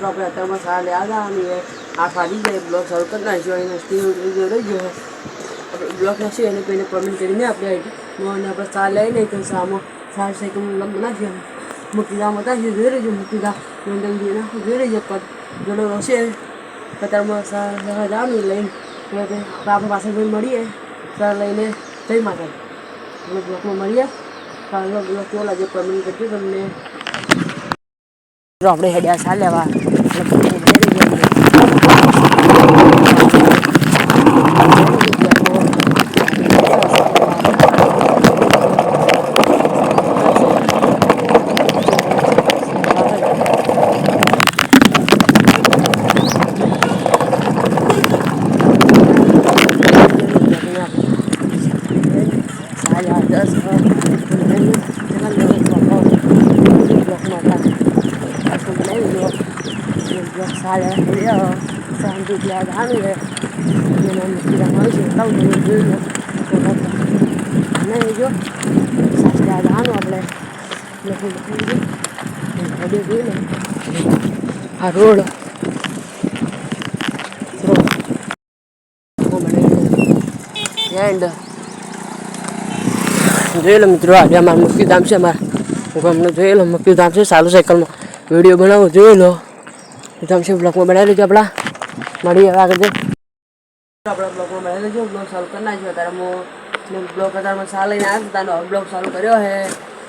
મિત્રો આપણે અત્યારમાં સારા યાદ આવવાની है 8 વાગી જાય બ્લોગ ચાલુ કરી નાખ્યો એને સ્ટીવ રહી ગયો બ્લોગ નાખી એને પહેલે કમેન્ટ કરીને આપણે મોને આપણે ચા લઈ નહીં તો સામો સાર સાયકલ બનાવી મૂકી દા મતા જોઈ રહેજો મૂકી દા મેન્ડલ દે ના જોઈ રહેજો કદ જોડો હશે અત્યારમાં સારા જવાનું લઈને આપણે પાસે ભાઈ મળીએ સાર લઈને જઈ માતા આપણે બ્લોગમાં મળીએ સારો બ્લોગ કેવો લાગે કમેન્ટ કરજો તમને આપણે હેડ્યા સા લેવા Sale video sampai dia anu ya dengan tidak mau sih tahu dulu nah itu saya ada anu apa lebih ada dulu harul and જોઈ લો મિત્રો આજે અમારું મુખ્ય ધામ છે હું અમને જોઈ લો મુખ્ય ધામ છે સારું સાયકલમાં વિડીયો બનાવો જોઈ લો તમે બ્લોગમાં બનાવી લેજો આપણા મળીએ આગળ આપણા બ્લોગમાં બનાવી લેજો બ્લોગ ચાલુ કરી નાખ્યો અત્યારે હું બ્લોગ અત્યારમાં સા લઈને આવ્યા તાનો બ્લોગ ચાલુ કર્યો છે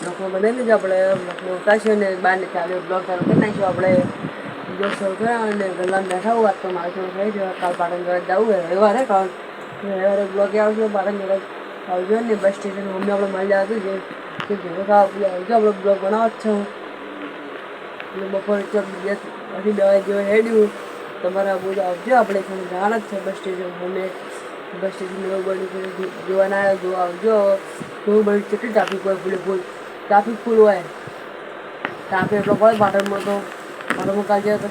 બ્લોગમાં બનાવી લેજો આપણે બ્લોગમાં ઉતારશું ને બહાર ચાલ્યો બ્લોગ ચાલુ કરી નાખ્યો આપણે બ્લોગ ચાલુ કર્યા અને ગલ્લામાં બેઠા હોય તો મારે થોડું થઈ જાય કાલ પાટણ જોડે જવું હોય રવિવારે કારણ રવિવારે બ્લોગ આવશે પાટણ જોડે આવજો ને બસ સ્ટેશન અમને આપણે મળી જતું છે ભેગો ખાવા આવજો આપણે બ્લોગ બનાવો જ છે બપોરે પછી દવા જેવા હેડ્યું તમારા બધું આવજો આપણે થોડું જાણ જ છે બસ સ્ટેશન અમે બસ સ્ટેશન બની જોવાના આવ્યો જોવા આવજો થોડું બધી કેટલી ટ્રાફિક હોય ફૂલ ટ્રાફિક ફૂલ હોય ટ્રાફિક એટલો હોય પાટણમાં તો પાટણમાં કાલે જાય તો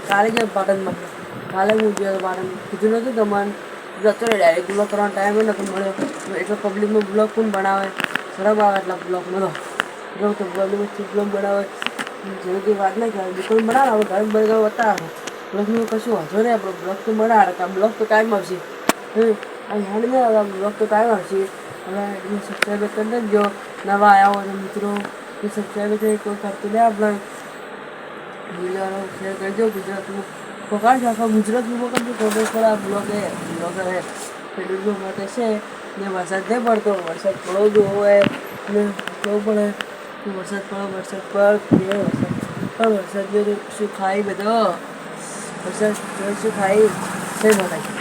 કાલે જ પાટણમાં કાલે હું ગયો પાટણ કીધું નહોતું તમારે જતો રહે ડાયરેક્ટ બ્લોગ કરવાનો ટાઈમ નહોતો મળ્યો એટલો પબ્લિકમાં બ્લોગ કોણ બનાવે સરબ આવે એટલા બ્લોગમાં તો પબ્લિક બ્લોગ બનાવે જેવી વાત નહીં કરે દુકાન બનાવે આપણે ઘરે બરાબર બતાવે બ્લોગનું કશું વાંધો નહીં આપણો બ્લોગ તો બનાવે કે બ્લોગ તો કાયમ આવશે હેન્ડ નહીં બ્લોગ તો કાયમ આવશે હવે સબસ્ક્રાઈબર કરી દેજો નવા આવ્યા હોય મિત્રો એ સબસ્ક્રાઈબર થઈ કોઈ કરતું નહીં આપણે વિડીયોનો શેર કરજો ગુજરાતમાં પકડજો આખા ગુજરાતમાં પકડજો ખબર પડે આ બ્લોગ હે ખેડૂતો માટે છે ને વરસાદ નહીં પડતો વરસાદ પડો હોય ને કેવું પડે વરસાદ પડે વરસાદ જો શું ખાઈ બધો વરસાદ શું ખાઈ થઈ બતાય